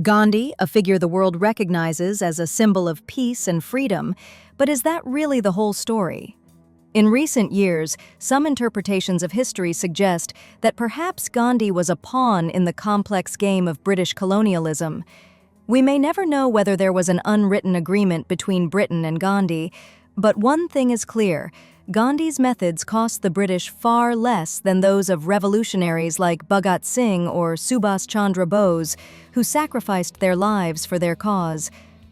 Gandhi, a figure the world recognizes as a symbol of peace and freedom, but is that really the whole story? In recent years, some interpretations of history suggest that perhaps Gandhi was a pawn in the complex game of British colonialism. We may never know whether there was an unwritten agreement between Britain and Gandhi, but one thing is clear: Gandhi's methods cost the British far less than those of revolutionaries like Bhagat Singh or Subhas Chandra Bose, who sacrificed their lives for their cause.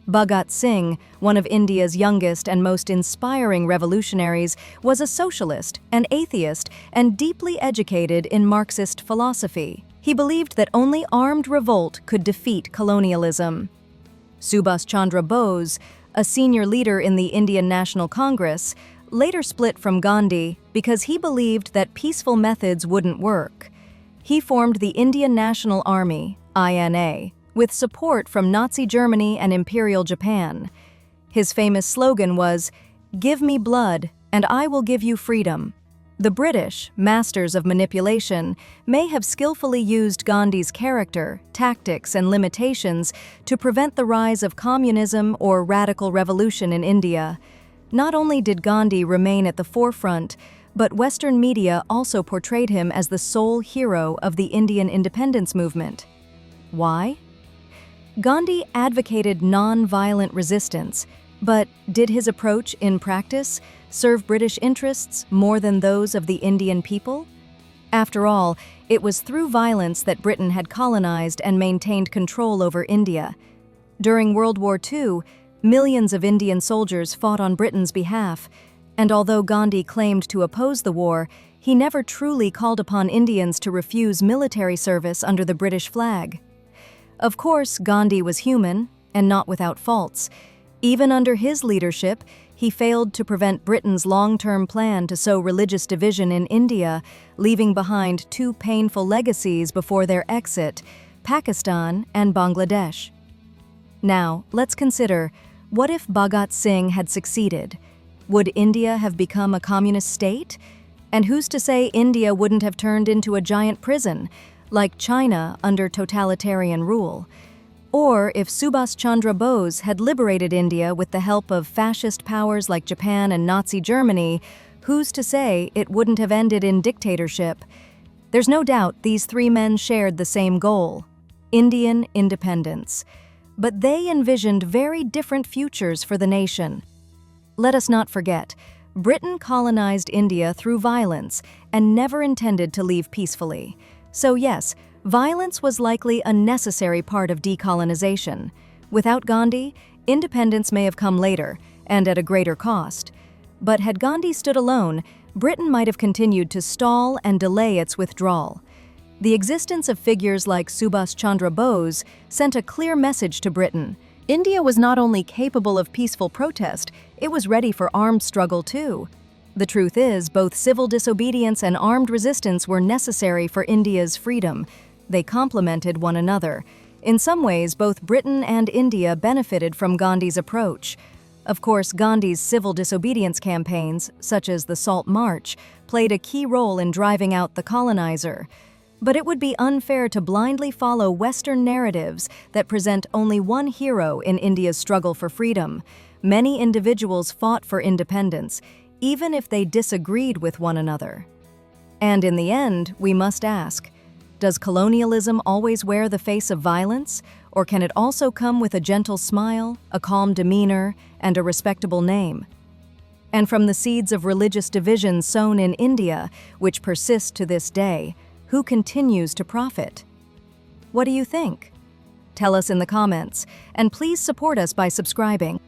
Bhagat Singh, one of India's youngest and most inspiring revolutionaries, was a socialist, an atheist, and deeply educated in Marxist philosophy. He believed that only armed revolt could defeat colonialism. Subhas Chandra Bose, a senior leader in the Indian National Congress, later split from Gandhi because he believed that peaceful methods wouldn't work. He formed the Indian National Army, INA, with support from Nazi Germany and Imperial Japan. His famous slogan was, "Give me blood, and I will give you freedom." The British, masters of manipulation, may have skillfully used Gandhi's character, tactics, and limitations to prevent the rise of communism or radical revolution in India. Not only did Gandhi remain at the forefront, but Western media also portrayed him as the sole hero of the Indian independence movement. Why? Gandhi advocated non-violent resistance, but did his approach in practice serve British interests more than those of the Indian people? After all, it was through violence that Britain had colonized and maintained control over India. During World War II, millions of Indian soldiers fought on Britain's behalf, and although Gandhi claimed to oppose the war, he never truly called upon Indians to refuse military service under the British flag. Of course, Gandhi was human, and not without faults. Even under his leadership, he failed to prevent Britain's long-term plan to sow religious division in India, leaving behind two painful legacies before their exit: Pakistan and Bangladesh. Now, let's consider, what if Bhagat Singh had succeeded? Would India have become a communist state? And who's to say India wouldn't have turned into a giant prison, like China under totalitarian rule? Or if Subhas Chandra Bose had liberated India with the help of fascist powers like Japan and Nazi Germany, who's to say it wouldn't have ended in dictatorship? There's no doubt these three men shared the same goal: Indian independence. But they envisioned very different futures for the nation. Let us not forget, Britain colonized India through violence and never intended to leave peacefully. So yes, violence was likely a necessary part of decolonization. Without Gandhi, independence may have come later, and at a greater cost. But had Gandhi stood alone, Britain might have continued to stall and delay its withdrawal. The existence of figures like Subhas Chandra Bose sent a clear message to Britain. India was not only capable of peaceful protest, it was ready for armed struggle too. The truth is, both civil disobedience and armed resistance were necessary for India's freedom. They complemented one another. In some ways, both Britain and India benefited from Gandhi's approach. Of course, Gandhi's civil disobedience campaigns, such as the Salt March, played a key role in driving out the colonizer. But it would be unfair to blindly follow Western narratives that present only one hero in India's struggle for freedom. Many individuals fought for independence, even if they disagreed with one another. And in the end, we must ask, does colonialism always wear the face of violence, or can it also come with a gentle smile, a calm demeanor, and a respectable name? And from the seeds of religious division sown in India, which persist to this day, who continues to profit? What do you think? Tell us in the comments, and please support us by subscribing.